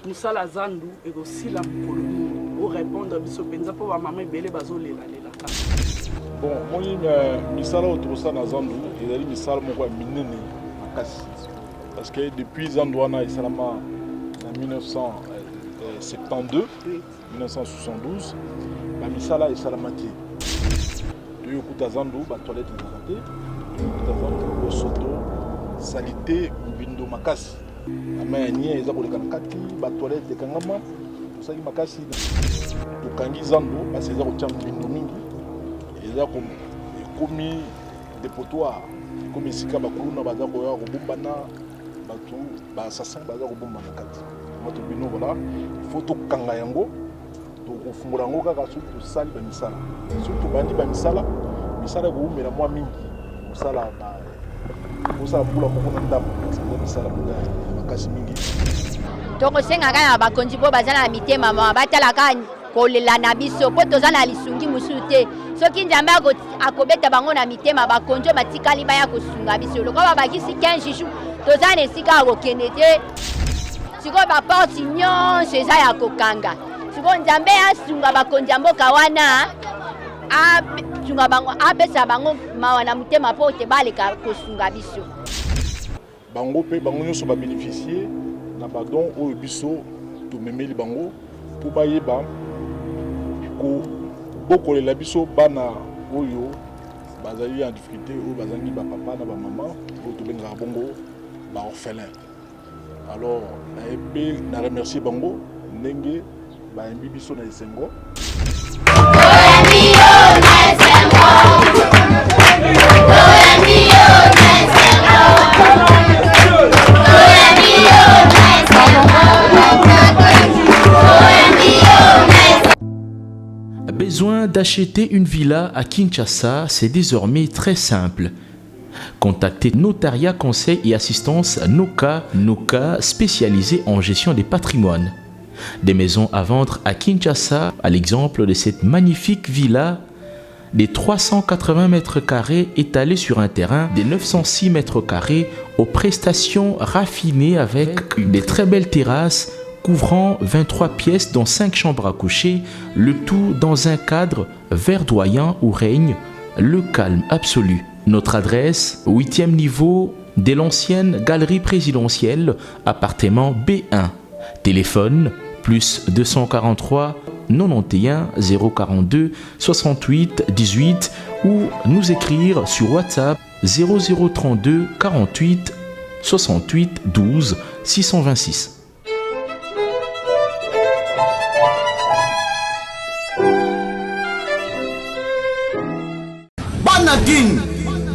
musala zandu ekosila mokolo nini orépondre biso mpenza mpo bamama ebele bazolela bon moi misala oyo tokosala na zandu ezali misala moko ya minene makasi parce que depuis zandu wana esalama na 1972 1972 bamisala esalamaki toyokuta zandu batoilette ezaka te toyokuta zandu osoto salite mbindo makasi ama ya nia eza koleka na kati batoilette ekangama tosali makasi tokangi zandu parce eza kotia mbindo mingi eza ekomi dépotoir ekomi esika bakuluna baza koya kobombana bato baasassin baza kobomba na kati moto bino voilà faut tokanga yango tokofungola yango kaka soki tosali bamisala soki tobandi bamisala misala ekoumela mwa mingi kosala kosala mbula moko na ndambo misala makasi mingi tokosenga kaka bakonzi mpo baza na mitema mawa batalaka kolela na biso mpo toza na lisungi mosusu te soki nzambe akobeta bango na mitema bakonzi oyo batikali baya kosunga biso lokola babakisi 15 jours toza na esika ya kokende te sikoyo baporte nyonso eza ya kokanga sikoyo nzambe asunga bakonzi ya mboka wana asunga bango apesa bango mawa na motema mpo te baleka kosunga biso bango mpe bango nyonso babénéficie na badon oyo biso tomemeli bango mpo bayeba kobokolela biso bana oyo bazali en difficulté oyo bazangi bapapa na bamama oyo tobengaka bongo baorphelin alors nayebi na remercier bango ndenge bayembi biso na esengo Besoin d'acheter une villa à Kinshasa, c'est désormais très simple. Contactez Notariat Conseil et Assistance Noka, spécialisé en gestion des patrimoines. Des maisons à vendre à Kinshasa, à l'exemple de cette magnifique villa des 380 mètres carrés étalée sur un terrain de 906 mètres carrés aux prestations raffinées avec des très belles terrasses couvrant 23 pièces dont 5 chambres à coucher, le tout dans un cadre verdoyant où règne le calme absolu. Notre adresse, 8e niveau de l'ancienne galerie présidentielle, appartement B1. Téléphone, plus 243 91 042 68 18 ou nous écrire sur WhatsApp 0032 48 68 12 626. Bana Guine,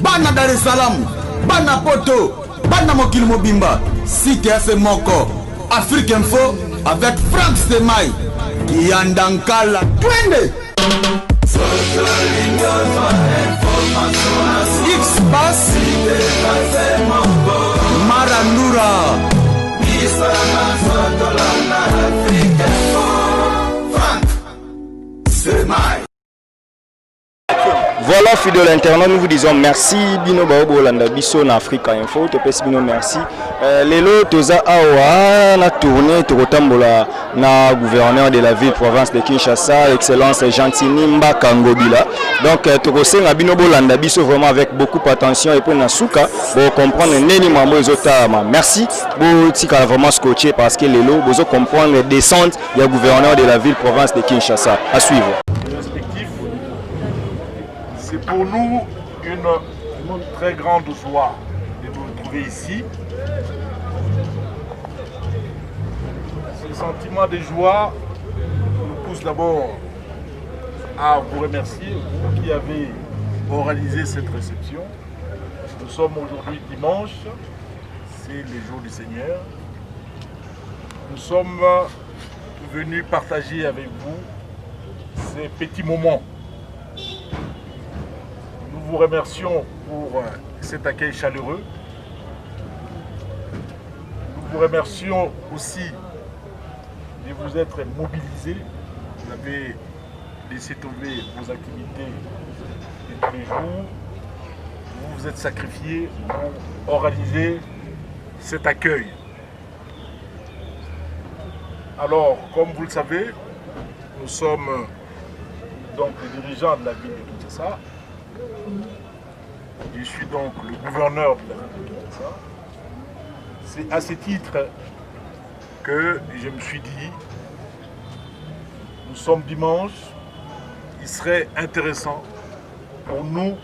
Bana Dar es Salaam, Bana Poto, Bana Mokili Mobimba, Cité FM Moko, Afrique Info avec Franck Stemai, Yandankala, Twende. X-Bass, Marandura, Franck Stemai. Voilà, fidèle internaute, nous vous disons merci. Bino Baobo Landa Bisso na Africa Info, te pèse bino merci. Lelo toza awa na tournée tokotambola na gouverneur de la ville province de Kinshasa, excellence Gentini Mbaka Ngobila. Donc tokosenga bino bolanda biso vraiment avec beaucoup d'attention et pour na souka pour comprendre neni mambo ezotama. Merci pour tika vraiment scotché parce que lelo bozo comprendre descente du gouverneur de la ville province de Kinshasa. À suivre. C'est pour nous une très grande joie de nous retrouver ici. Ce sentiment de joie nous pousse d'abord à vous remercier, vous qui avez organisé cette réception. Nous sommes aujourd'hui dimanche, c'est le jour du Seigneur. Nous sommes venus partager avec vous ces petits moments. Nous vous remercions pour cet accueil chaleureux. Nous vous remercions aussi de vous être mobilisés. Vous avez laissé tomber vos activités de tous les jours. Vous vous êtes sacrifiés pour organiser cet accueil. Alors, comme vous le savez, nous sommes donc les dirigeants de la ville de Kinshasa. Je suis donc le gouverneur de la ville de Kinshasa. C'est à ce titre que je me suis dit, nous sommes dimanche, il serait intéressant pour nous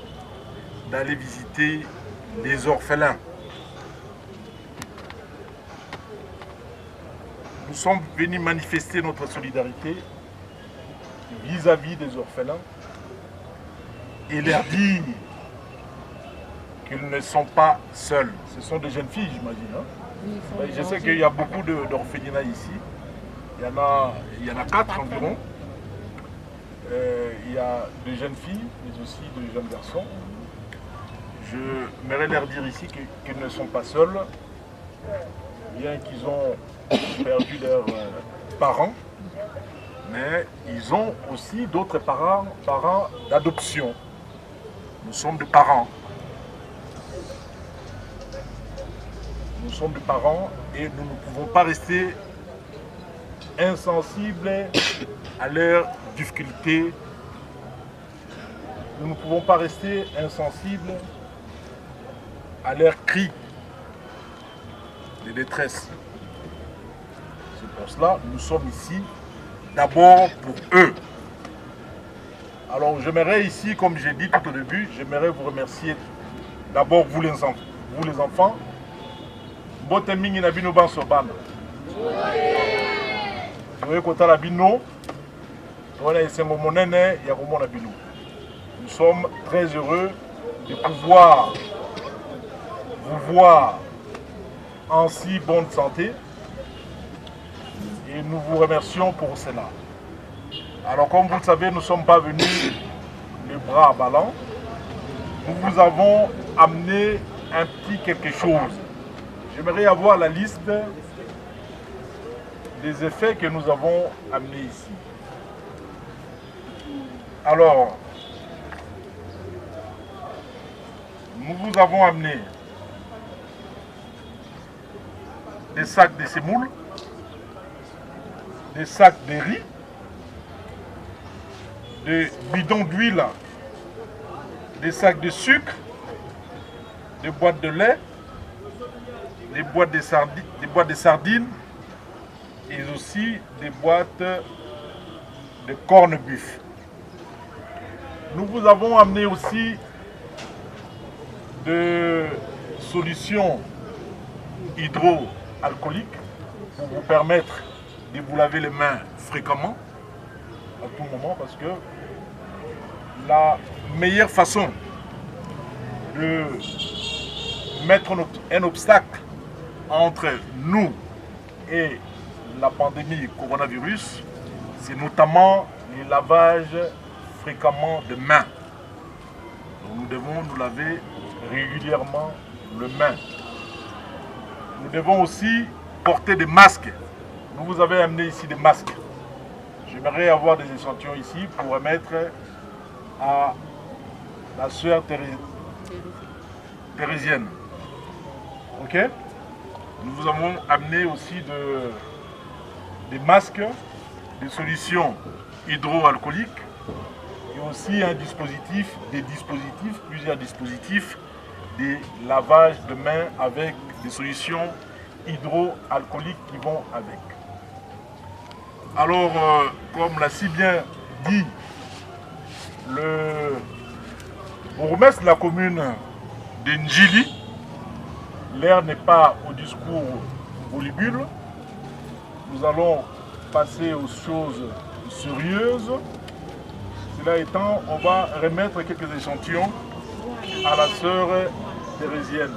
d'aller visiter les orphelins. Nous sommes venus manifester notre solidarité vis-à-vis des orphelins et leur dire qu'ils ne sont pas seuls. Ce sont des jeunes filles, j'imagine. Hein? Je sais qu'il y a beaucoup d'orphelinats ici. Il y en a 4 environ. Il y a des jeunes filles, mais aussi des jeunes garçons. Je m'aimerais leur dire ici qu'ils ne sont pas seuls, bien qu'ils ont perdu leurs parents, mais ils ont aussi d'autres parents d'adoption. Nous sommes des parents. Nous sommes des parents et nous ne pouvons pas rester insensibles à leurs difficultés. Nous ne pouvons pas rester insensibles à leurs cris de détresse. C'est pour cela que nous sommes ici d'abord pour eux. Alors j'aimerais ici, comme j'ai dit tout au début, j'aimerais vous remercier d'abord vous les enfants. Bote mingi na bino ban sobana. Toye kota la bino. Toye esengo monene ya komona bino. Nous sommes très heureux de pouvoir vous voir en si bonne santé et nous vous remercions pour cela. Alors comme vous le savez, nous ne sommes pas venus les bras ballants. Nous vous avons amené un petit quelque chose. J'aimerais avoir la liste des effets que nous avons amenés ici. Alors, nous vous avons amené des sacs de semoule, des sacs de riz, des bidons d'huile, des sacs de sucre, des boîtes de lait, des boîtes de sardines et aussi des boîtes de corned-beef. Nous vous avons amené aussi des solutions hydroalcooliques pour vous permettre de vous laver les mains fréquemment, à tout moment, parce que la meilleure façon de mettre un obstacle entre nous et la pandémie coronavirus, c'est notamment le lavage fréquemment de mains. Donc nous devons nous laver régulièrement les mains. Nous devons aussi porter des masques. Nous vous avez amené ici des masques. J'aimerais avoir des échantillons ici pour remettre à la sœur thérésienne. Ok? Nous vous avons amené aussi des masques, des solutions hydroalcooliques et aussi plusieurs dispositifs de lavage de mains avec des solutions hydroalcooliques qui vont avec. Alors, comme l'a si bien dit le bourgmestre de la commune de Njili, l'air n'est pas au discours volubile. Nous allons passer aux choses sérieuses. Cela étant, on va remettre quelques échantillons à la sœur thérésienne.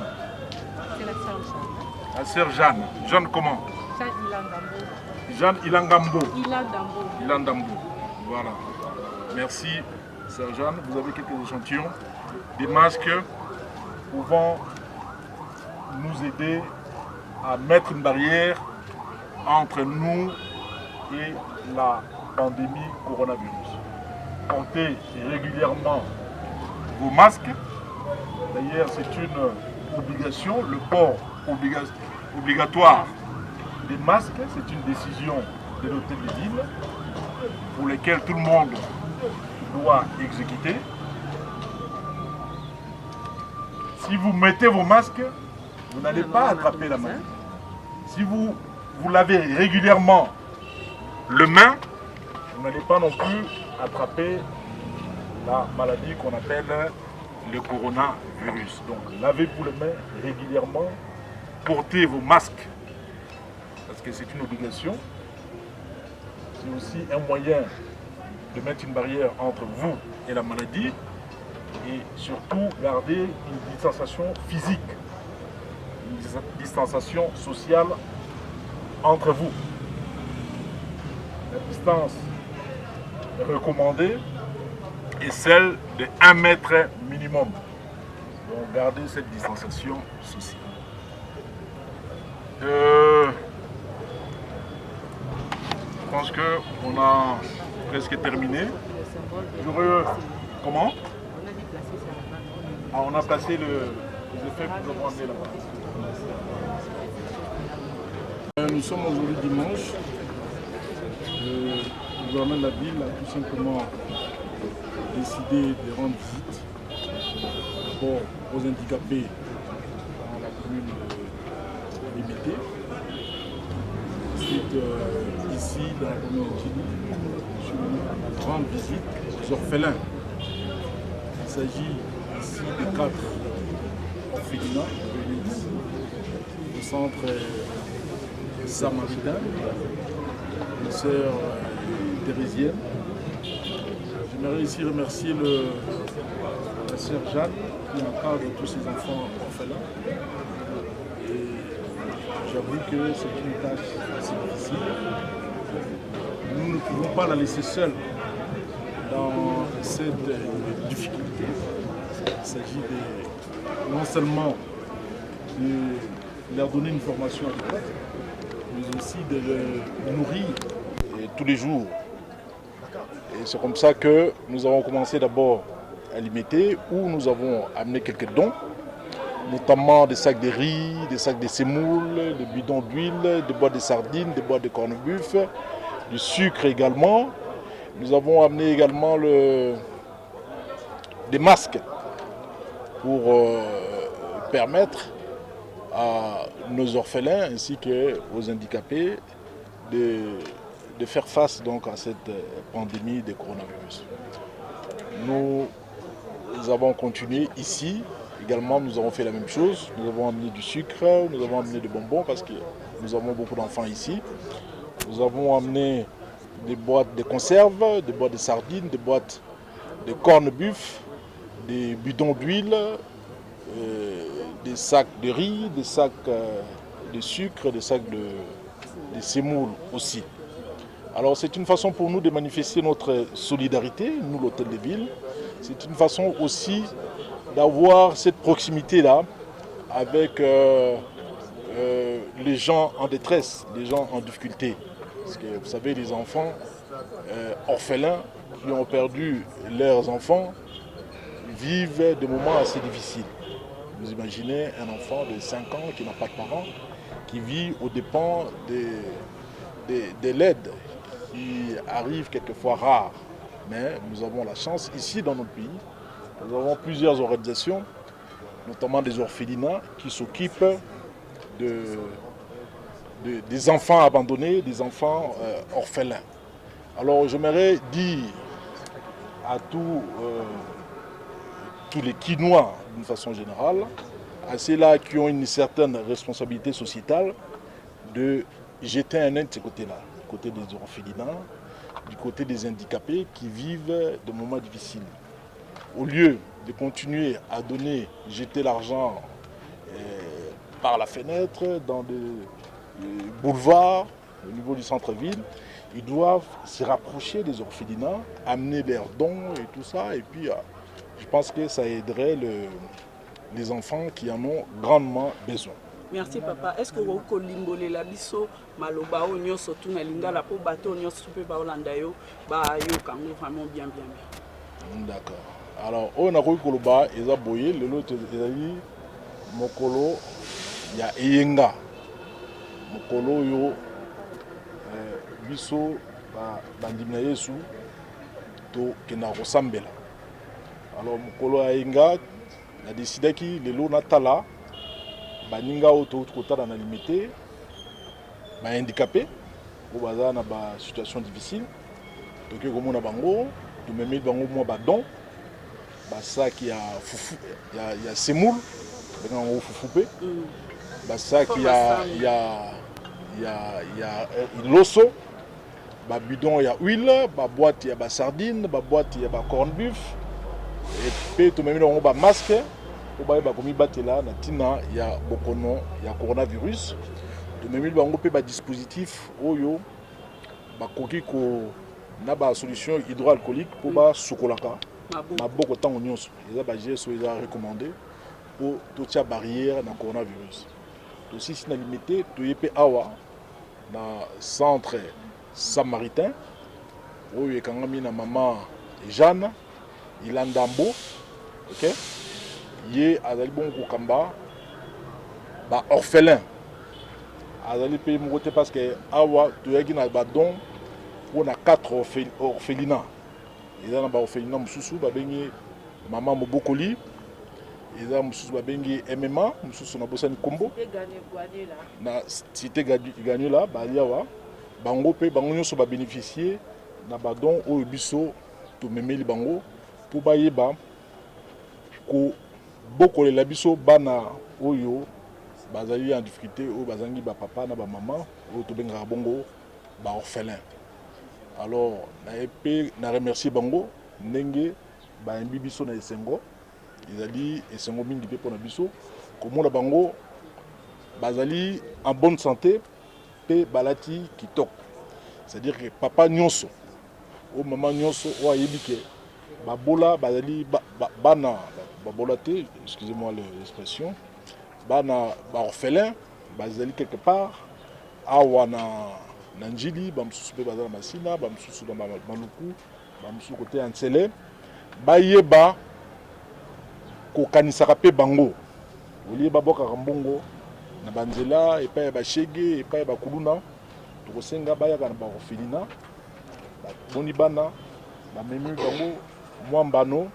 C'est la sœur Jeanne. La sœur Jeanne. Jeanne comment? Jeanne Ilangambo. Ilandambo. Voilà. Merci, sœur Jeanne. Vous avez quelques échantillons. Des masques pouvant nous aider à mettre une barrière entre nous et la pandémie coronavirus. Portez régulièrement vos masques. D'ailleurs, c'est une obligation, le port obligatoire des masques, c'est une décision de l'hôtel de ville pour lesquels tout le monde doit exécuter. Si vous mettez vos masques, vous n'allez pas attraper la maladie. Si vous lavez régulièrement le main, vous n'allez pas non plus attraper la maladie qu'on appelle le coronavirus. Donc lavez-vous les mains régulièrement, portez vos masques parce que c'est une obligation. C'est aussi un moyen de mettre une barrière entre vous et la maladie et surtout garder une distanciation physique, une distanciation sociale entre vous. La distance recommandée est celle de 1 mètre minimum. Donc gardez cette distanciation sociale. Je pense qu'on a presque terminé. Comment? On a placé les effets que nous avons amenés là-bas. Nous sommes aujourd'hui dimanche. Le gouvernement de la ville a tout simplement décidé de rendre visite d'abord aux handicapés dans la commune de Limité. Ensuite, ici, dans la commune de Chili, je rendre visite aux orphelins. Il s'agit ici de 4 orphelinats venus ici au centre samaritain, une sœur thérésienne. J'aimerais ici remercier la sœur Jeanne qui encadre tous ces enfants orphelins. Et j'avoue que c'est une tâche assez difficile. Nous ne pouvons pas la laisser seule dans cette difficulté. Il s'agit non seulement de leur donner une formation adéquate, mais aussi de les nourrir tous les jours. Et c'est comme ça que nous avons commencé d'abord à Limité, où nous avons amené quelques dons, notamment des sacs de riz, des sacs de semoule, des bidons d'huile, des boîtes de sardines, des boîtes de corned-beef, du sucre également. Nous avons amené également des masques pour permettre à nos orphelins ainsi qu'aux handicapés de faire face donc à cette pandémie de coronavirus. Nous avons continué ici, également nous avons fait la même chose. Nous avons amené du sucre, nous avons amené des bonbons parce que nous avons beaucoup d'enfants ici. Nous avons amené des boîtes de conserve, des boîtes de sardines, des boîtes de corned-beef, des bidons d'huile, des sacs de riz, des sacs de sucre, des sacs de semoule aussi. Alors c'est une façon pour nous de manifester notre solidarité, nous l'hôtel de ville. C'est une façon aussi d'avoir cette proximité-là avec les gens en détresse, les gens en difficulté. Parce que vous savez, les enfants orphelins qui ont perdu leurs enfants vivent des moments assez difficiles. Vous imaginez un enfant de 5 ans qui n'a pas de parents, qui vit aux dépens de l'aide qui arrive quelquefois rare. Mais nous avons la chance ici dans notre pays, nous avons plusieurs organisations, notamment des orphelinats qui s'occupent des enfants abandonnés, des enfants orphelins. Alors j'aimerais dire à tous les Quinois d'une façon générale, à ceux-là qui ont une certaine responsabilité sociétale, de jeter un œil de ce côté-là, du côté des orphelinats, du côté des handicapés qui vivent des moments difficiles. Au lieu de continuer à donner, jeter l'argent par la fenêtre, dans des boulevards, au niveau du centre-ville, ils doivent se rapprocher des orphelinats, amener leurs dons et tout ça. Et puis, je pense que ça aiderait les enfants qui en ont grandement besoin. Merci papa. Est-ce que vous pouvez limboler biso maloba o nyonso tuna lingala po bato nyonso pe ba olanda yo ba yo kango vraiment bien. D'accord. Alors on a koyi koloba eza boye lelo ezali mokolo ya eyenga. Mokolo yo biso bandimi na Yesu tokenda kosambela. Alors mokolo ya yenga na decidaki lelo natala baninga oyo tokotala na limité bahandicapé oyo baza na basituation difficile tokoki komona bango tomemeli bango mwa badon basaki ya fufu ya semoule benga yango fufu mpe basaki ya loso babidon ya huile baboîte ya basardine baboîte ya bacorn beef mpe tomemeli bango bamasque po bayeba komibatela na ntina ya bokono ya coronavirus. Tomemeli bango mpe badispositif oyo bakoki na basolution hydroalcoolique mpo basukolaka maboko ntango nyonso. Eza bageste oyo eza recommandé mpo totia barrière na coronavirus. Tosisi na limité toye mpe awa na centre samaritain oyo ekangami na mama Jeanne Ilandambo, ok? Ye azali bon kokamba ba orphelin azali pe moko te parce que awa toyaki na badon mpona 4 orphelinat. Eza na baorphelinat mosusu babengi mama Mobokoli, eza mosusu babengi MMA, mosusu na bosani kombo na cité Gagnola bali awa bango mpe bango nyonso babénéficier na badon oyo biso tomemeli bango mpo bayeba kobokolela biso bana oyo bazali en difficulté oyo bazangi bapapa na bamama oyo tobengaka bongo baorphelin. Alors na remercier bango ndenge bayembi biso na esengo ezali esengo mingi mpe mpona biso komona bango bazali en bonne santé mpe balati kitoko. C'est-à-dire que papa nyonso o mama nyonso oyo ayebi ke babola bazali bana babola te, excusez-moi l'expression, bana baorphelin bazali quelque part awa na njili bamosusu mpe baza na masina bamosusu na maluku bamosusu kote ya ntsele bayeba kokanisaka mpe bango olie babokaka mbongo na banzela epai ya bashege epai ya bakuluna tokosenga bayaka na baorphelina boni bana bamemi bango mwa mbano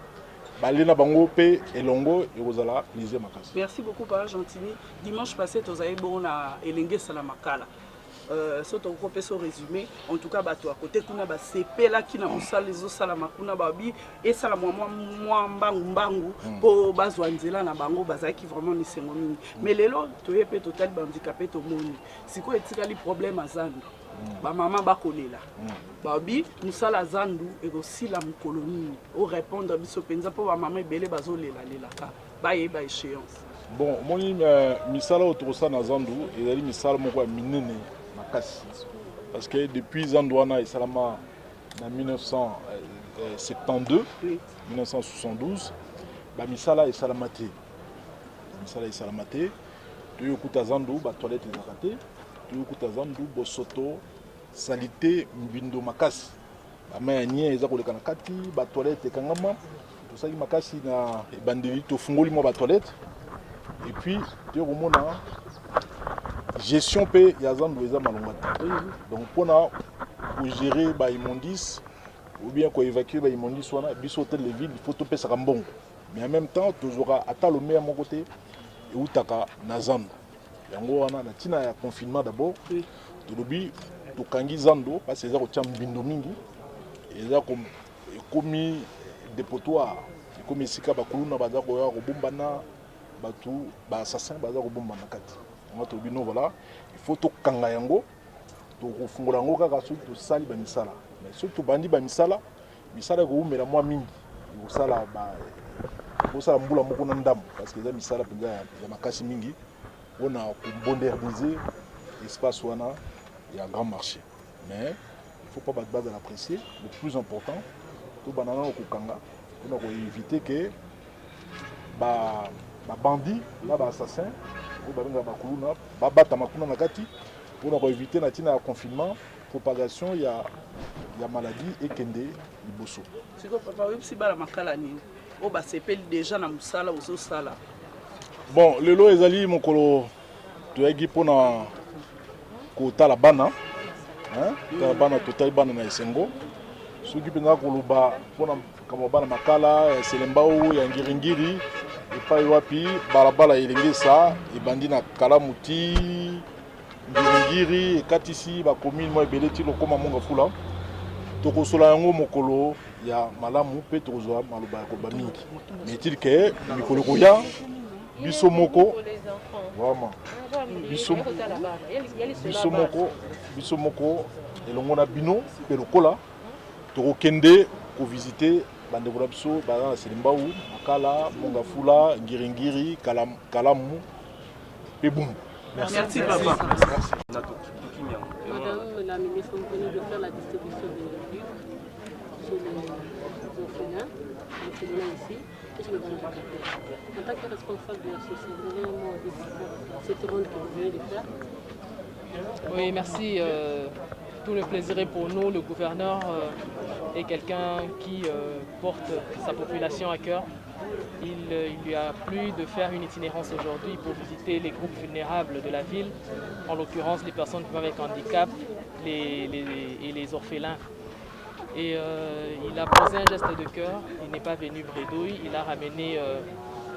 balena bango mpe elongo ekozala plaisir makasi. Merci beaucoup Papa Gentini. Dimanche passé tozali bongo na elenge sala makala so tokope so résumé en tout cas bato à côté kuna basepela kina mosala ezosala makuna babi esala mwa mbangu po bazwa nzela na bango bazalaki vraiment nisengo mingi mais lelo toye pe totali bandicapé tomoni sikoyo etikali problème azandu bamama bakolela babi mosala zandu ekosila mokolo nini orépondre biso mpenza mpo bamama ebele bazolelelaka bayeba échéance. Bon omoni misala oyo tokosala na zandu ezali misala moko ya minene makasi parce que depuis zandu wana esalama na 1972 1972 bamisala esalama te toyo kuta zandu batoilette ezalaka te toyo kuta zandu bosoto salite mbindo makasi bama ya nie eza koleka na kati batoilette ekangama tosali makasi na ebandeli tofungoli mwa batoilette et puis toyo komona gestion pe ya zandu eza malonga te donc mpona kogérer baimmondice ou bien koévacuer baimmondice wana biso hôtel de ville il faut topesaka mbongo mais en même temps tozwaka ata lomea moko te eutaka na zandu yango wana na ntina ya confinement d'abord tolobi tokangi zandu parce eza kotia mbindo mingi eza ekomi dépotoir ekomi esika bakuluna baza koya kobombana batu baassassin baza kobombana kati yango tolobi no voilà il faut tokanga yango tokofungola yango kaka soki tosali bamisala mais soki tobandi bamisala misala ekoumela mwa mingi ekosala mbula moko na ndambo parce que eza misala mpenza ya makasi mingi mpona komoderniser espace wana ya grand marché mais il faut pas bato bazala apprécier le plus important tobanda nano kokanga mpona koéviter ke babandi na baassassin oyo babengaka bakuluna babatama kuna na kati mpona koéviter na ntina ya confinement propagation ya maladie ekende liboso. Siko papa oyebisi bana makala nini oyo basepeli déjà na mosala ozosala? Bon lelo ezali mokolo toyaki mpona kotala bana tala bana totali bana na esengo soki mpenza koloba mpona kama bana makala selembau ya ngiringiri epai wapi balabala elengesa ebandi na kalamuti ngiringiri ekatisi bacommune mwa ebele ti lokoma monga fula tokosola yango mokolo ya malamu mpe tokozwa maloba ya koloba mingi metili ke mikolo koya biso moko vraiment biso moko elongo na bino mpe lokola tokokende kovisite bandeko na biso baza na selembau makala monga fula ngiringiri kalamu mpe bumbu. Merci papa. Madame la ministre, vous venez de faire la distribution des livres chez les orphelins ici et chez les handicapés. En tant que responsable de l'association, vous avez un mot à dire sur cette ronde que vous venez de faire? Oui, merci. Tout le plaisir est pour nous. Le gouverneur est quelqu'un qui porte sa population à cœur. Il lui a plu de faire une itinérance aujourd'hui pour visiter les groupes vulnérables de la ville, en l'occurrence les personnes vivant avec handicap et les orphelins. Et il a posé un geste de cœur, il n'est pas venu bredouille, il a ramené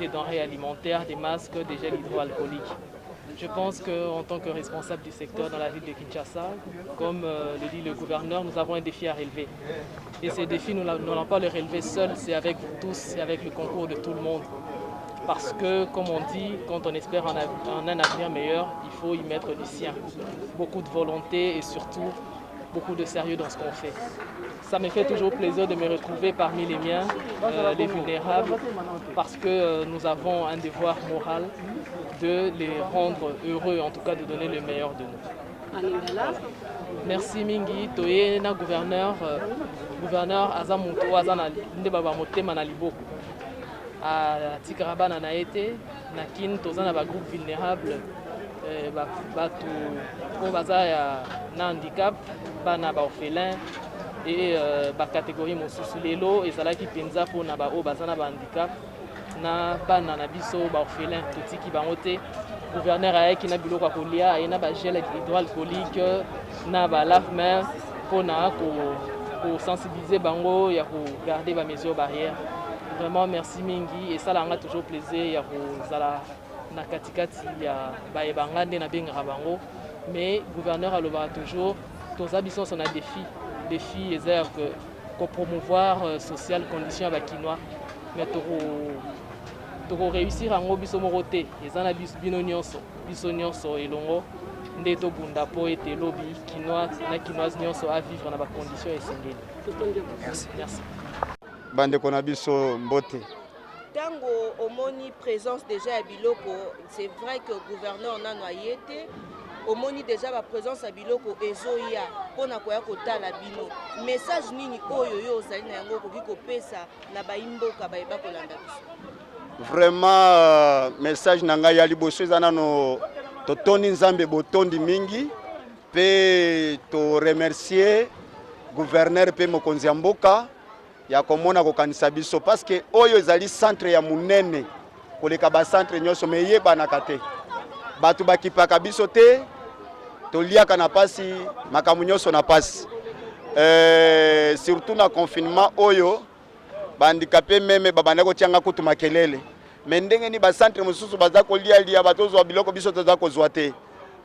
des denrées alimentaires, des masques, des gels hydroalcooliques. Je pense qu'en tant que responsable du secteur dans la ville de Kinshasa, comme le dit le gouverneur, nous avons un défi à relever. Et ces défis, nous n'allons pas les relever seuls, c'est avec vous tous, c'est avec le concours de tout le monde. Parce que, comme on dit, quand on espère en un avenir meilleur, il faut y mettre du sien. Beaucoup de volonté et surtout beaucoup de sérieux dans ce qu'on fait. Ça me fait toujours plaisir de me retrouver parmi les miens, les vulnérables, parce que nous avons un devoir moral de les rendre heureux, en tout cas de donner le meilleur de nous. Merci mingi, toye na gouverneur azamuto azana ndebaba motema na liboko. A tikarabana na été, na kin tozana ba groupe vulnérable batu po bazaya na handicap, bana ba orphelin et ba catégorie mosusu lelo ezalaki penza po na ba o bazana ba handicap na bana na biso ba orphelin totiki bango te. Gouverneur ayaki na biloko kolia ayena ba gel hydroalcoolique na ba lave-main pona ko sensibiliser bango ya ko garder ba mesures barrières. Vraiment merci mingi et ça langa toujours plaisir ya ko zala na katikati ya ba ebangande na benga bango mais gouverneur alobara toujours tous habitants sont un défi ezaya que promouvoir social condition ba kinois mais toko réussir ango biso moko te ezana bino nyonso elongo nde tobunda po ete lobi kinois na kinoise nyonso à vivre na ba condition esengeli. Merci. Bandeko na biso mbote. Tango omoni présence déjà à biloko, c'est vrai que le gouverneur n'a noyé te. Omoni déjà la présence à biloko ezoya pona koya kotala bino. Message nini oyo yo ozali na yango koki kopesa na baimboka bayeba kolanda biso. Vraiment message nanga ya liboso ezana no totoni nzambe botondi mingi pe to remercier gouverneur pe mokonzi ya mboka ya komona kokanisa biso parce que oyo ezali centre ya munene koleka ba centre nyonso me yebanaka te batu bakipaka biso te toliaka na pasi makamu nyonso na pasi surtout na confinement oyo bandikape meme babanda kotianga kutu makelele me ndenge ni ba centre mosusu baza kolia batozwa biloko biso toza kozwa te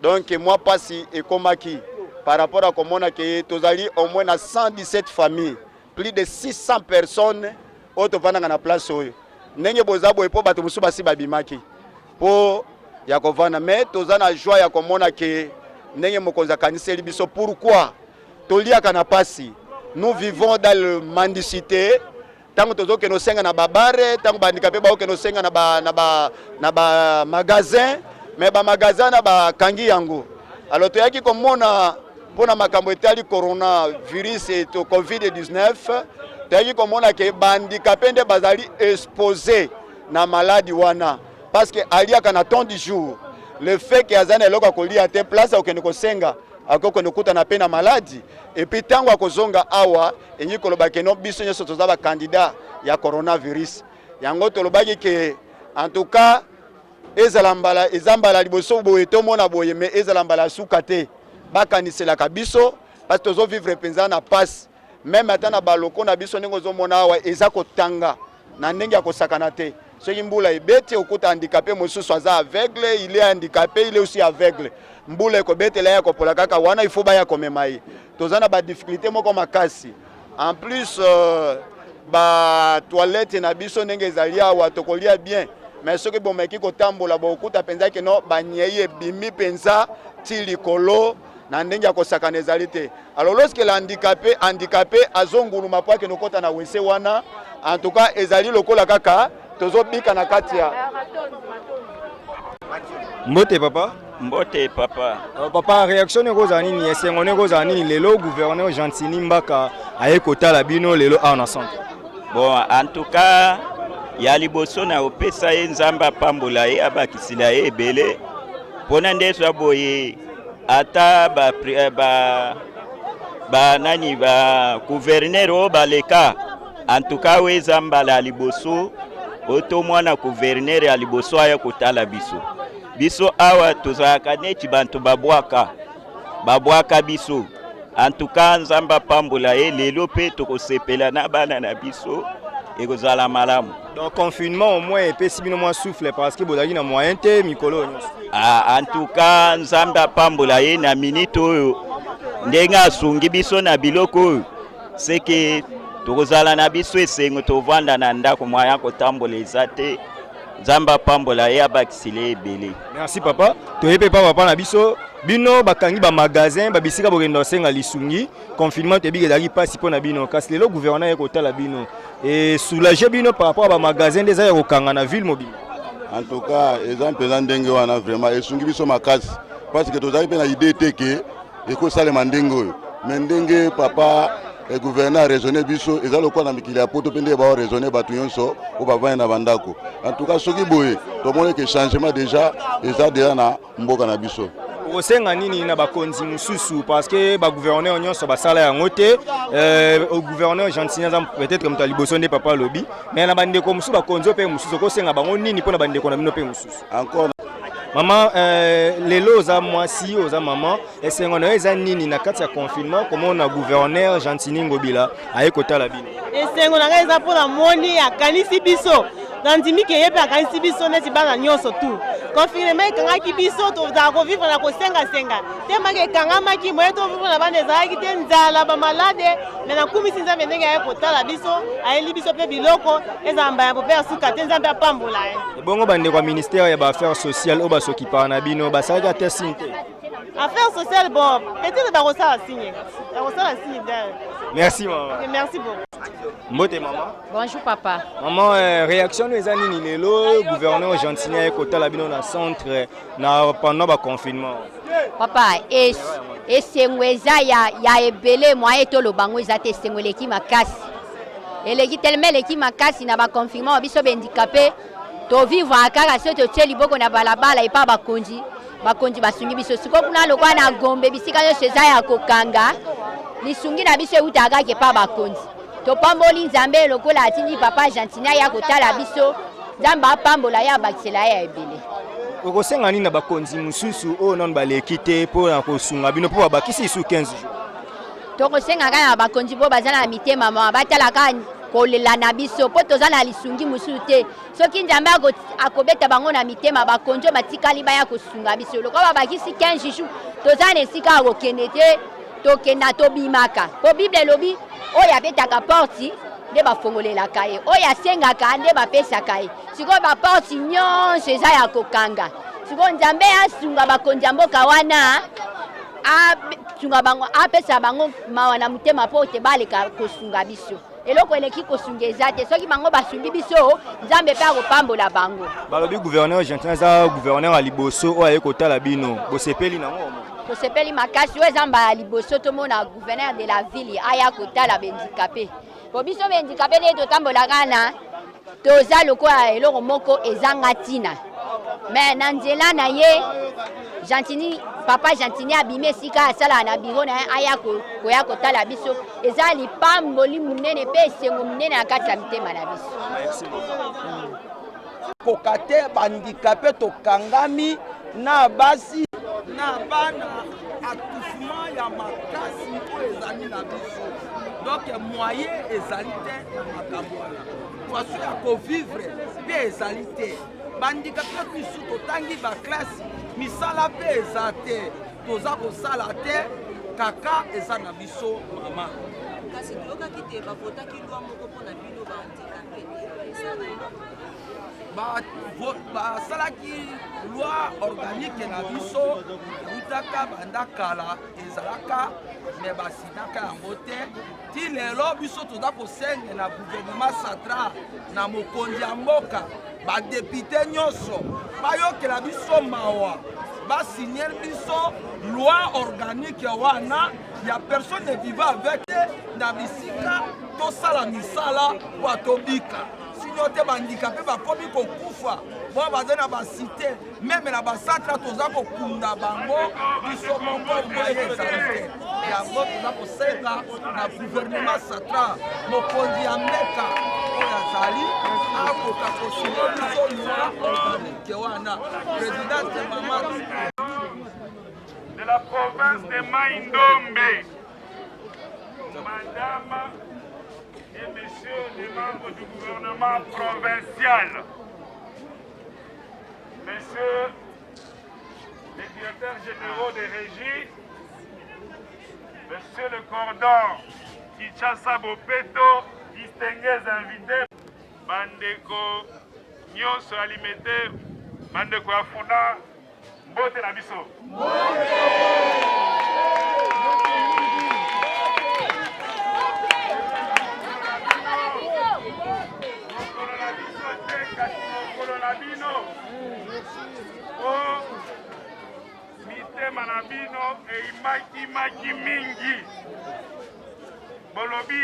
donc moi pasi ekomaki par rapport à komona ke tozali au moins na 117 familles plus de 600 personnes autovanda na place oyo ndenge bozabo epo bato musu basi babimaki po ya kovana mais tozana joie ya komona ke ndenge mokonza kaniseli biso pourquoi toliaka na pasi nous vivons dans le mendicité tango tozoke no senga na babare tango bandikape ba no senga na ba magasin mais ba magasin na ba kangi yango alors toyaki komona pona makambo etali coronavirus et COVID-19 toyaki komona ke bandikape nde bazali exposé na maladie wana parce que aliaka na temps du jour le fait que azana eloko kolia te place okende kosenga akoko nokuta na pena maladie et puis tango akozonga awa enyi koloba ke no biso nyoso toza ba candidat ya coronavirus yango tolobaki ke en tout cas ezambala liboso boye to mona boye mais ezambala suka te bakanisela kabiso parce que tozovivre mpenza na pasi même ata na baloko na biso ndenge ozomona awa eza kotanga na ndenge ya kosakana te soki mbula ebeti okuta handicapé mosusu aza aveugle, il est handicapé, il est aussi aveugle. Mbula ekobetela ya kopola kaka wana il faut baya komema ye toza na badifficulté moko makasi. En plus ba toilette na biso ndenge ezali awa tokolia bien mais soki bomeki kotambola bokuta penza ke no banyei ebimi penza ti likolo na ndenge ya kosakana ezali te. Alors lorsque handicapé azonguluma po ke nokota na wese wana en tout cas ezali lokola kaka tozobika na kati ya Mbote papa. Mbote papa. Papa, réaction ne goza nini esengo ne goza nini lelo gouverneur Gentini Mbaka aye kotala bino lelo en centre. Bon, en tout cas, ya liboso na opesa ye nzamba pambola ye abakisila ye ebele. Pona ndeso boye ata nani gouverneur baleka. En tout cas, we zamba la liboso oto mwana gouverneur ya liboso aya kotala biso. Biso awa tozalaka neti bantu babwaka biso. En tout cas nzamba pambola ye lelo pe tokosepela na bana na biso ekozala malamu. Donc confinement au moins epesi bino mwa souffle parce que bozali na moyen te mikolo nyonso. En tout cas nzamba pambola ye na minute oyo ndenge asungi biso na biloko oyo c'est que tokozala na biso esengo tovanda na ndako moya kotambola eza te. Nzamba pambola ye abakisile ebele. Merci papa. Toyepe papa na biso bino bakangi ba magasin ba bisika bokenda senga lisungi confinement te bigezaki pasi pona bino kasi lelo gouverneur ekotala bino et soulager bino par rapport à ba magasin des ya kokanga na ville mobile. En tout cas exemple ndenge wana vraiment esungi biso makasi parce que tozali pe na idée te ke ekosala mandenge oyo mais ndenge papa et gouverneur raisonner biso ezalo kwa na mikili ya poto pende ba raisonner batu nyonso o bavana na bandako. En tout cas soki boye to mona que changement déjà déjà na mboka na biso. Osenga nini na bakonzi mususu parce que ba gouverneur nyonso basala yango te au gouverneur Gentini peut-être comme taliboso nde papa lobby mais na bandeko mususu bakonzi pe mususu ko senga bango nini pona bandeko na bino pe mususu. Encore maman lelo za mwasi oza maman esengo na eza nini na kati ya confinement comment na gouverneur Gentini Ngobila aye kotala bino. Esengo na eza pour la moni akanisi biso nandimi ke yepe akanisi biso neti bana nyonso tu. Confinement ekangaki biso tozala kovivre na kosenga-senga te make ekangamaki moye tovivre na bana ezalaki te nzala bamalade me nakumisi nzambe ndenge aye kotala biso ayeli biso mpe biloko ezala mbaya pope ya suka te nzambe apambola ye. Ebongo bandeko ya ministère ya baaffaires sociales oyo basokipaka na bino basalaki ate signe te. Affaires sociales bon peut-être bakosala signe Merci maman. Merci beaucoup. Mbote maman. Bonjour papa. Maman réaction eza nini lelo gouverneur Gentini aye kotala bino na centre na pendant ba confinement. Papa esengo eza ya ebele moye tolobango eza te esengo eleki makasi. Eleki tellement eleki makasi na ba confinement biso handicapé to vivre akaka so to tie liboko na balabala epa bakonzi basungi biso siko kuna lokwa na Gombe bisika yo eza ya kokanga lisungi na biso eutaka ke pa bakonzi to pamboli nzambe lokola atindi papa Gentini ya kotala biso nzambe apambola ya bakisela ya ebele. Okosenga nini na bakonzi mususu oyo non baleki te mpo na kosunga bino mpo babakisi isu 15 jours. Tokosenga kaka na bakonzi po baza na mitema mama batalaka kolela na biso po toza na lisungi mususu te soki nzambe akobeta bango na mitema bakonzo batikali baya kosunga biso lokola babakisi 15 jours toza na esika ya kokende te tokenda tobimaka po bible elobi oyo abetaka porti nde bafongolelaka ye oyo asengaka nde bapesaka ye sikoyo baporti nyonso eza ya kokanga sikoyo nzambe asunga bakonzi ya mboka wana asunga bango apesa bango mawa na motema mpo te baleka kosunga biso eloko eleki kosunga eza te soki bango basungi biso nzambe mpe akopambola bango. Balobi gouverneur Gentini aza gouverneur ya liboso oyo aye kotala bino bosepeli nango tosepeli makasi oyo eza mbala liboso tomona gouverneur de la ville aya kotala bahandicapé po biso bahandicapé nde totambolaka na toza lokola eloko moko ezanga ntina me na nzela na ye Gentini papa Gentini abimi esika asalaka na biro na ye aya koya kotala biso eza lipamboli munene mpe esengo munene na kati ya mitema na biso. Koka te bahandicapé tokangami na basi na bana akufuma ya makasi bafami na biso donc moyen ezali te na makambo wana façon ya kovivre mpe ezali te bandikape biso totangi baklasse misala mpe eza te toza kosala te kaka eza na biso mama kasi toyokaki te bavotaki lwa moko mpona bino bahandikape basalaki loi organique na biso eutaka banda kala ezalaka me basinaka yango te ti lelo biso toza kosenge na gouvernement central na mokonzi ya mboka badepute nyonso bayokela biso mawa basignere biso loi organique wana ya personne viva avec na bisika tosala misala po tobika sino te bandikape bakomi kokufa bo baza na basite meme na bacentre toza kokunda bango biso moko boye ezali te yango toza kosenga na gouvernement central mokonzi ya mbeka oyo azali akoka kosino biso loi organique wana présidente mama de la province de Maïndombe, madame et messieurs les membres du gouvernement provincial, messieurs les directeurs généraux des régies, monsieur le cordon Kinshasa Bopeto, distingués invités, Bandeko Nyonso Alimete, Bandeko Afuna, Mbote na biso. Mitema na bino eimaki mingi bolobi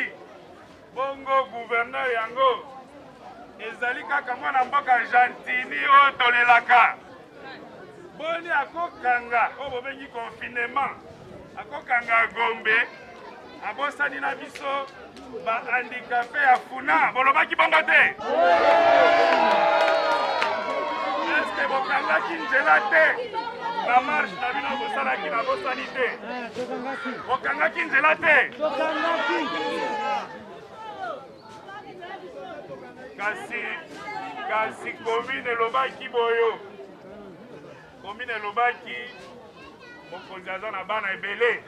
bongo gouverneur yango ezali kaka mwana mboka Argentini oyo tolelaka boni akokanga oyo bobengi confinement akokanga Gombe abosani na biso bahandikape ya funa bolobaki bongo te eske bokangaki nzela te na marche na bino bosalaki na bosani te bokangaki nzela te kasi commune elobaki boyo commune elobaki mokonzi aza na bana ebele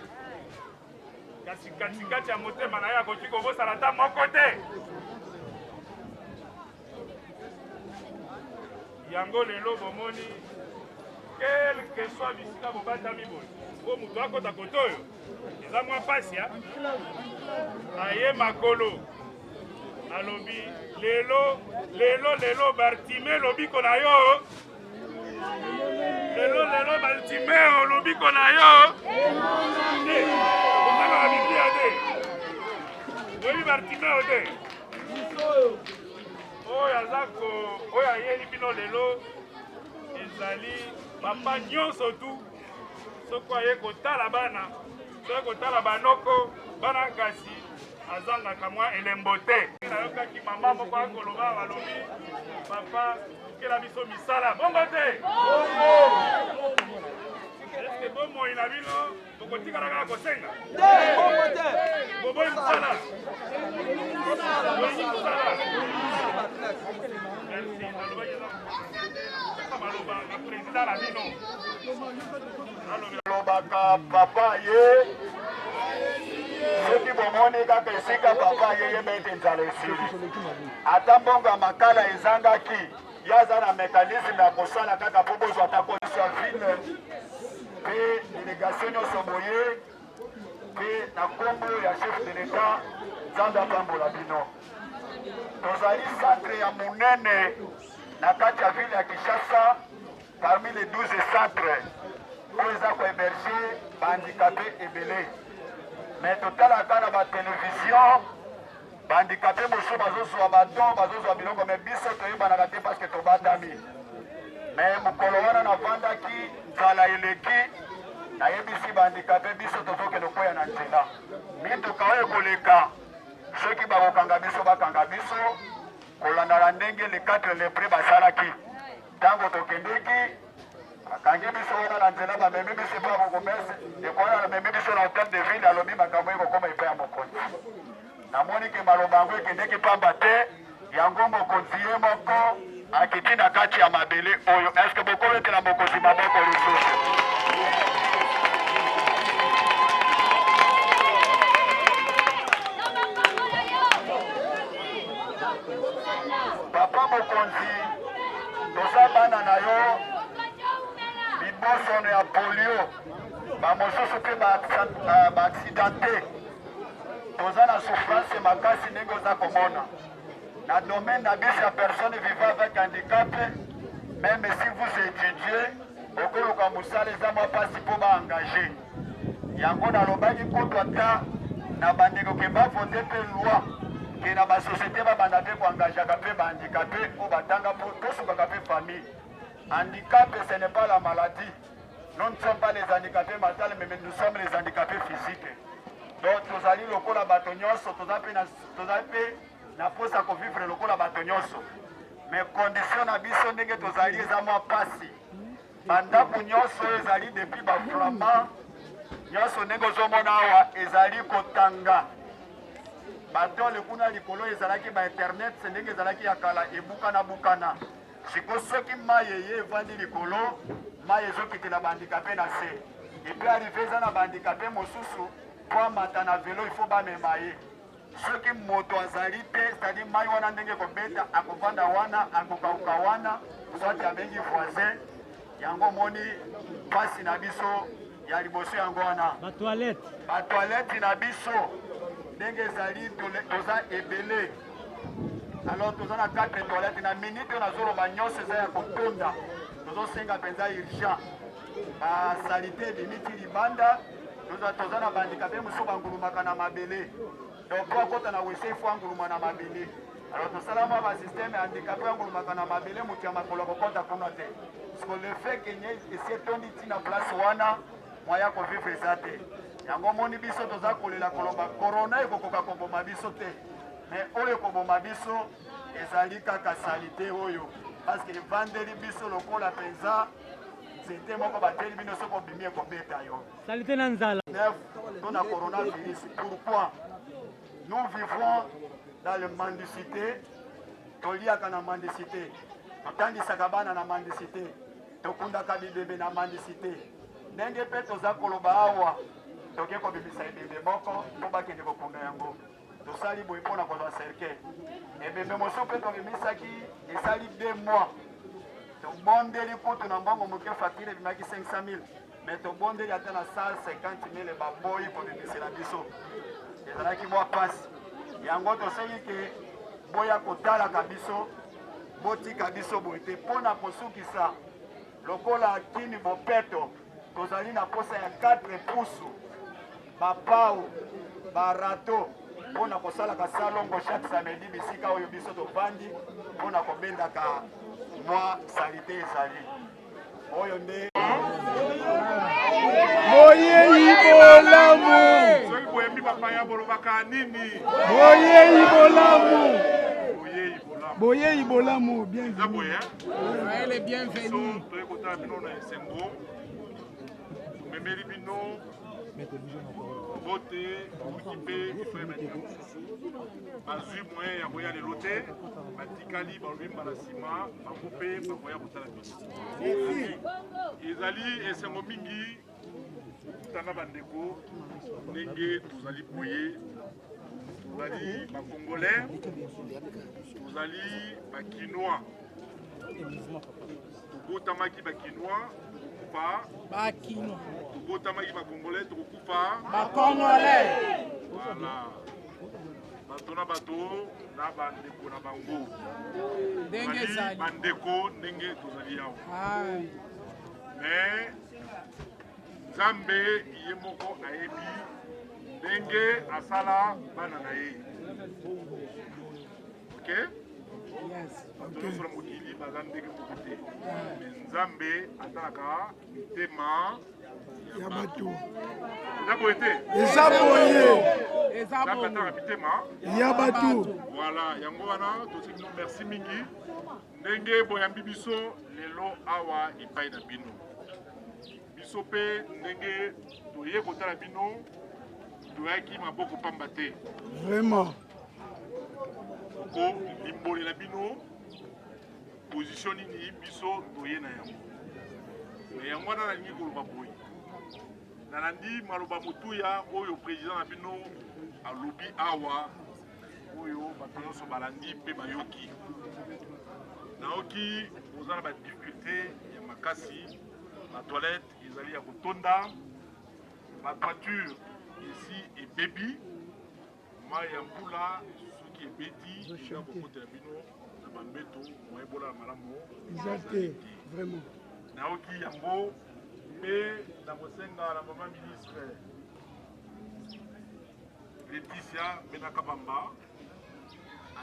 kasi katikati ya motema na ye akoki kobosana ata moko te yango lelo bomoni quelque soit bisika bobatami boye po moto akota kote oyo eza mwa mpasi aye makolo alobi lelo Bartime lobiko na yo lelo Bartime lobiko na yo ozala na biblia te oyi Bartime o te oyo ayeli bino lelo ezali papa nyonso tu soko aye kotala bana soki kotala banoko bana kasi azangaka mwa elembo te nayokaki mama moko akoloba balobi papa kela biso misala bongo te eske bomoi na bino bokotikala kaka kosenga boboyi mosala boyi mosala maloba na président na bino alobaka papa ye soki bomoni kaka esika papa ye mete nzala esili ata mbongo ya makala ezangaki ye aza na mécanisme ya kosala kaka mpo bozwa ata kondition ya vile mpe délégation nyonso boye mpe na nkombo ya chef de l'état nzambe apambola bino tozali centre ya monene na kati ya ville ya Kinshasa parmi les 12 centres oyo eza kohéberge bahandikape ebele mais totalaka na batelevizio bahandikape mosusu bazozwa baton bazozwa biloko me biso toyebanaka te parceke tobatami mais mokolo wana navandaki nzala eleki nayebisi bahandikape biso tozokende koya na nzela mituka oyo ekoleka soki bakokanga biso bakanga biso kolanda na ndenge le 4 lepre basalaki ntango tokendeki akangi biso wana na nzela bamemi biso epai ya bokomese ekwana bamemi biso na hotel de ville alobi makambo ekokoma epai ya mokonzi namoni ke maloba yango ekendeki pamba te yango mokonzi ye moko akiti na kati ya mabele oyo eske bokobetela mokonzi maboko lisusu papa mokonzi toza bana na yo libosono ya polio bamosusu mpe baaksidante toza na souffrance makasi ndenge oza komona na domaine na biso ya personne vivant avec handicap même si vous étudiez okoluka mosala eza mwa mpasi mpo baengage yango nalobaki kutu ata na bandeko ke bavote mpe loi ke na basosiété babanda mpe koengageaka mpe bahandikape oyo batanga mpo tosukaka mpe famille handicap ce n'est pas la maladie nous ne sommes pas les handicapés mentaux mais nous sommes les handicapés physiques donc tozali lokola bato nyonso toza mpe na posa kovivre lokola bato nyonso mais condition na biso ndenge tozali eza mwa mpasi bandako nyonso oyo ezali depuis baflama nyonso ndenge ozomona awa ezali kotanga batole kuna likolo ezalaki bainternet ndenge ezalaki ya kala ebukana siko soki mai eye evandi likolo mai ezokitela bandikape na se epe arrive eza na bandikape mosusu po amata na velo ifo bamema ye soki moto azali te cetadi mai wana ndenge kobeta akovanda wana akokauka wana swati abengi voisin yango moni mpasi na biso ya liboso yango wana batoilette na biso ndenge ezali toza ebele alors toza na 4 toilette na minute oyo nazoloba nyonso eza ya kotonda tozosenga mpenza urgent basalite ebimiti libanda toza na bandikape mosusu bangulumaka na mabele donc po akota na wese ifo anguluma na mabele alors tosalama basysteme handikape angulumaka na mabele moto ya makolo akokota kuna te parce que le fait ke nye esi etondi ntina place wana moya kovivre eza te yango moni biso toza kolela koloba korona ekokoka koboma biso te mais oyo ekoboma biso ezali kaka salite oyo parce que evandeli biso lokola mpenza nzete moko bateli bino soki obimi ekobeta yo salite na nzala to na coronavirus. Pourquoi nous vivons dans le mendicité toliaka na mendicité totandisaka bana na mendicité tokundaka bibebe na mendicité ndenge mpe toza koloba awa toke kobimisa ebembe moko mpo bakende kokunda yango tosali boye mpona kozwa cercueil ebembe mosusu mpe tobimisaki esali 2 mois tobondeli kutu na mbongo moke facture ebimaki 500 000 mais tobondeli ata na 150 000 baboyi kobimisela biso ezalaki mwa mpasi yango tosengi ke boya kotalaka biso botika biso boye te mpona kosukisa lokola kini bopeto tozali na posa ya 4 pusu bapau barato mpona kosalaka salongo chaque samedi bisika oyo biso tovandi mpona kobendaka mwa salite ezali oyo nde boyei bolamu soki boyembi bapaya bolobaka nini boyei bolamu boyei bolamu bienvenue toye kotala bino na esengo tomemeli bino vote bakoki mpe biso yebetela mosusu bazwi moyen ya koya lelo te batikali balobi mbala nsima bango mpe bakoya kotala biso ezali esengo mingi tanga bandeko ndenge tozali boye tozali bacongolais tozali bakinois tobotamaki bakinois tobotamaki bacongolais tokokufa bacongolais voilà bato na bato na bandeko na bango ndenge ezali bandeko ndenge tozali awa mais nzambe ye moko ayebi ndenge asala bana na ye ok bato nyonso na mokili baza ndenge moko te mais nzambe atalaka mitema ya bato eza boye te eza boye nzambe atalaka mitema ya bato voilà yango wana tosi bino merci mingi ndenge boyambi biso lelo awa epai na bino biso pe ndenge toye kotala bino toyaki maboko pamba te. Vraiment. Ko limbolela bino position nini biso toye na yango. Mais yango wana nalingi koloba boye. Nalandi maloba motuya oyo président na bino alobi awa oyo bato nyonso balandi mpe bayoki. Naoki ozala ba difficulté ya makasi, la toilette ezali ya kotonda, la toiture ici est baby, mai ya mbula soki ebeti eza kokotela bino na bambeto moyebola malamu Exacté, vraiment. naoki yango mpe na kosenga na mama ministre Laetitia Benaka Bamba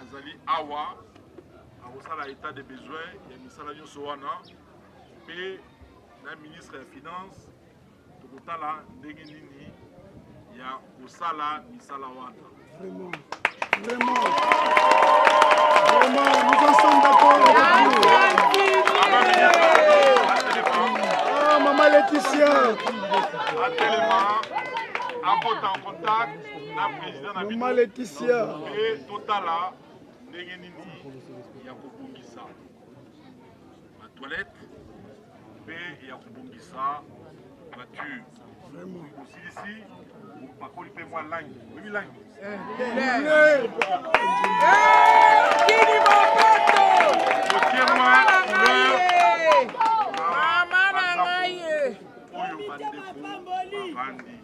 azali awa akosala état de besoin ya misala nyonso wana mpe na ministre ya finance tokotala ndenge nini ya kosala misala wana. Vraiment. Vraiment. Vraiment, nous en sommes d'accord avec vous. Ah, maman Laetitia. Atelema, apota en contact na président na bino. Maman Laetitia. Et totala ndenge nini ya kobongisa ma toilette mpe ya kobongisa voiture. Vraiment. Osilisi opakoli mpe mwa langi. Oyebi langi? Otie mwa couleur oyo bandeko bavandi.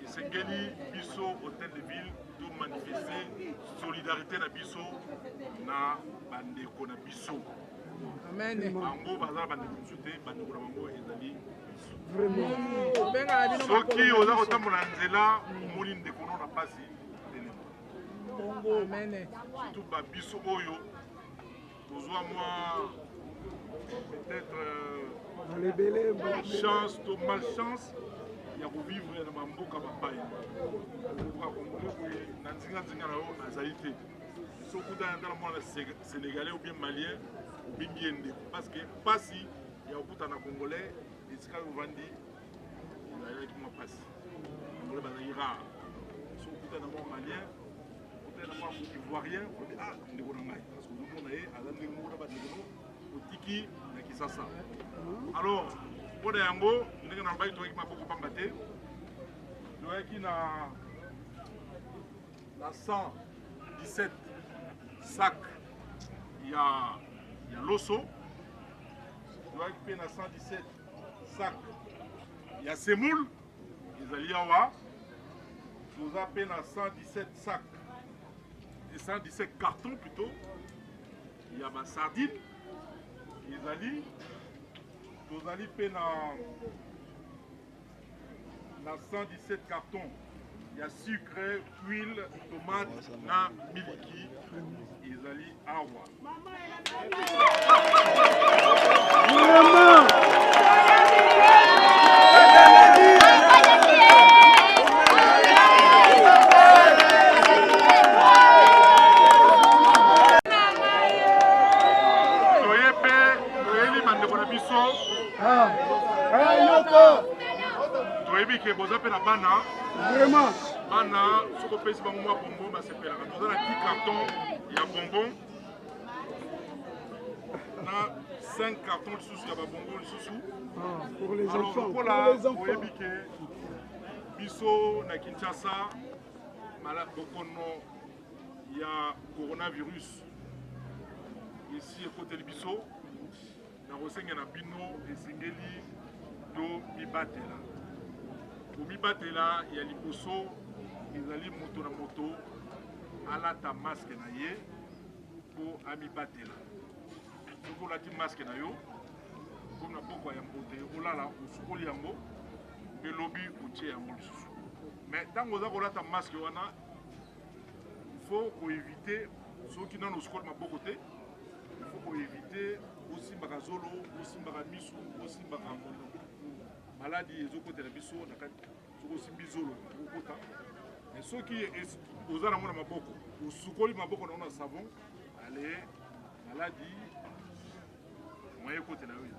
Esengeli biso hôtel de ville to manifester solidarité na biso na bandeko na biso. Amen. Bango bazala bandeko biso te, bandeko na bango ezali Vraiment. soki oza kotambola nzela omoni ndeko no na pasi Amen. surtout babiso oyo tozwa mwa peut-être chance to malchance ya kovivre na bamboka bapaya na nzinga na yo azali te soki otala ndala mwana sénégalais ou bien malien obingi ye ndeko parce que pasi ya kokuta na congolais esika ovandi ezalaki mwa pasi congolais bazalaki rare soki okuta na mwa malien okuta na mwa ivoirien obi ah ndeko na ngai parce que ozomona ye aza ndenge moko na bandeko no otiki na kisasa. Alors mpo na yango ndenge na lobaki toyaki maboko pamba te toyaki na 117 sac ya loso, toyaki mpe na 117 sac ya semoule ezali awa, toza mpe na 117 sac et 117 cartons plutôt ya basardine ezali, tozali mpe na 117 cartons ya sucre, huile, tomate na miliki ezali awa. toyebi ke boza mpe na bana bana soki opesi bango mwa bonbon basepelaka. Toza na 10 carton ya bonbon na 5 carton lisusu ya babonbon lisusu. Alors lokola boyebi ke biso na Kinshasa bokono ya coronavirus esi ekoteli biso, na kosengela bino esengeli to mibatela. Komibatela ya liboso ezali moto na moto alata masque na ye po amibatela. Soki olati masque na yo komi na pokwa ya mbote olala osukoli yango mpe lobi otie yango lisusu. Mais ntango oza kolata masque wana faut koevite soki nano osukoli maboko te, faut koevite osimbaka zolo, osimbaka misu, osimbaka mono. Maladie ezokotela biso na kati soki osimbi zolo okota. Mais soki oza nango na maboko osukoli maboko nango na savon ale maladie moyen côté là oui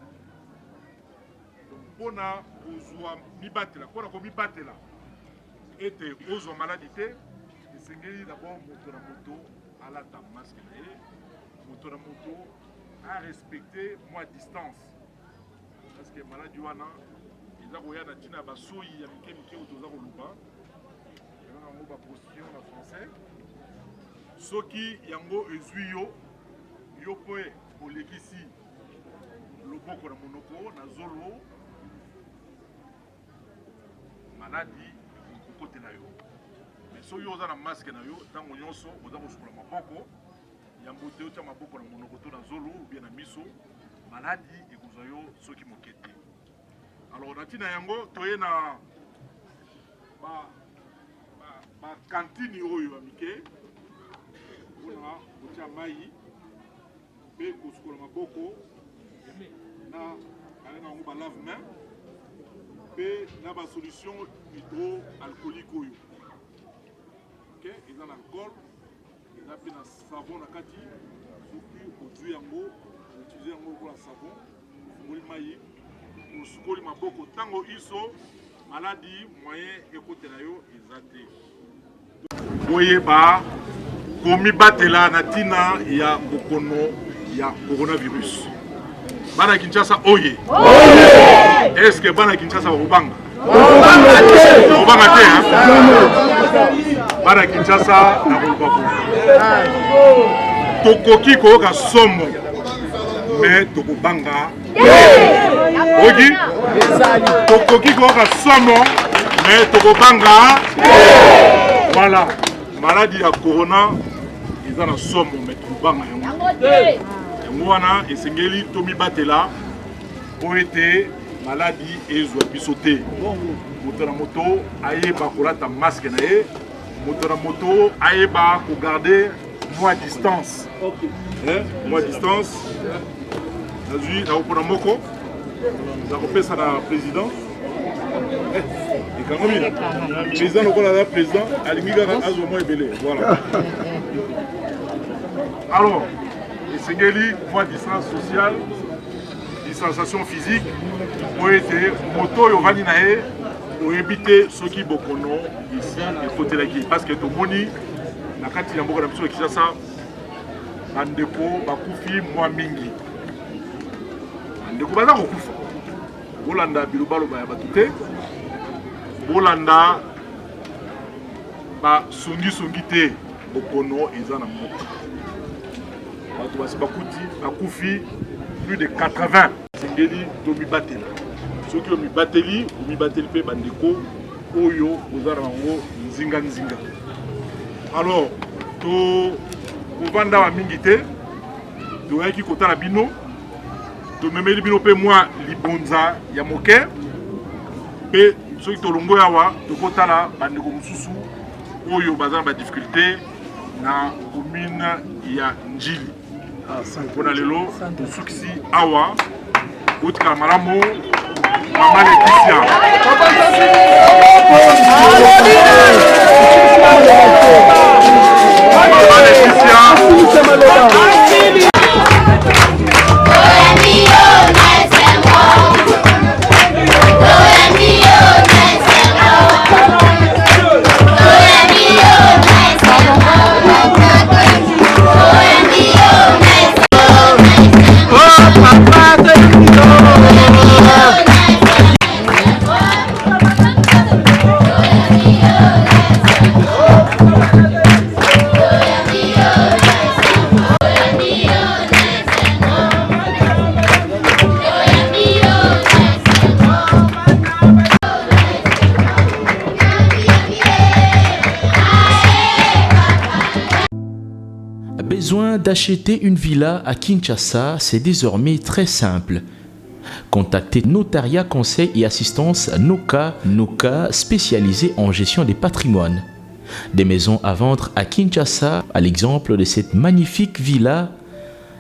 pona ozwa mibatela pona ko mibatela ete ozwa maladie esengeli d'abord moto na moto alata masque na ye moto na moto a respecter moi distance parce que maladie wana eza koya na ntina basoi ya mike mike oyo toza koluba yango baposition na français soki yango ezwi yo mpe olekisi loboko na monoko na zolo maladi kokotela yo mais soki oza na masque na yo ntango nyonso oza kosukola maboko yambo te otya maboko na monoko to na zolo ubie na miso maladi ekozwa yo soki moke te alors na ntina yango toye na bakantini oyo ya mike mpona kotya mai mpe kosukola maboko na balenga yango balave main mpe na basolution hydroalcoolique oyo eza na alcool eza mpe na savon na kati soki ozwi yango utilize yango lokola savon ofungoli mai osukoli maboko ntango iso maladi moyen ekotela yo eza te boyeba komibatela na ntina ya bokono ya coronavirus bana Kinshasa oye est-ce que bana Kinshasa bakobanga obanga te bana Kinshasa na kolubabu tokoki koyoka somo mais tokobanga oki tokoki koyoka somo mais tokobanga voilà maladie ya corona eza na somo mais tokobanga yango yango wana esengeli tomibatela po ete maladi ezwa biso te moto na moto ayeba kolata masque na ye moto na moto ayeba kogarde moi distance moi distance nazwi nakopona moko nakopesa na président ekangomi président lokola aza président alingi kaka azwa mwa ebele voilà alors esengeli moi distance sociale distanciation physique po ete moto oyo ovandi na ye oyebi te soki bokono isi ekotelaki parce que tomoni na kati ya mboka na biso ya Kinshasa bandeko bakufi mwa mingi bandeko baza kokufa bolanda bilobaloba ya bato te bolanda basungisongi te bokono eza na mboka bato basi bakufi plus de 80 sengeli tomibatela soki omibateli mpe bandeko oyo oza na bango nzinga alors kovanda bamingi te toyaki kotala bino tomemeli bino mpe mwa libonza ya moke mpe soki tolongo awa tokotala bandeko mosusu oyo baza na badifficulté na commune ya Njili mpona lelo tosukisi awa otikala malamu mama Leticia Besoin d'acheter une villa à Kinshasa, c'est désormais très simple. Contactez Notariat Conseil et Assistance Noka, spécialisé en gestion des patrimoines. Des maisons à vendre à Kinshasa, à l'exemple de cette magnifique villa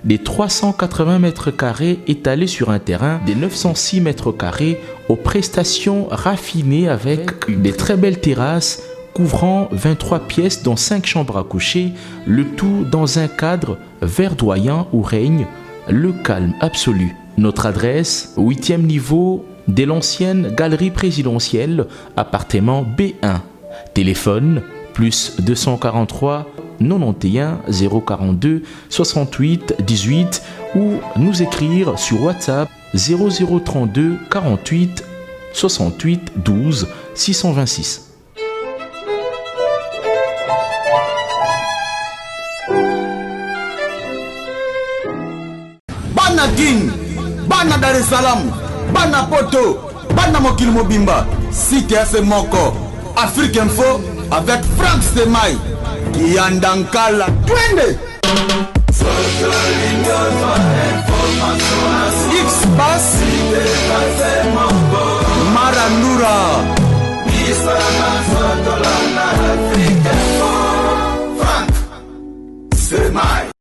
des 380 mètres carrés étalée sur un terrain de 906 mètres carrés aux prestations raffinées avec des très belles terrasses couvrant 23 pièces dont 5 chambres à coucher, le tout dans un cadre verdoyant où règne le calme absolu. Notre adresse, 8e niveau de l'ancienne galerie présidentielle, appartement B1. Téléphone, plus 243 91 042 68 18 ou nous écrire sur WhatsApp 0032 48 68 12 626. Bana King, Bana Dar es Salaam, Bana Poto, Bana Mokil Mobimba, CTF Moko, Afrique Info avec Franck Stemai, Kiandankala, Twende. X-Bass, Marandura, Franck Stemai.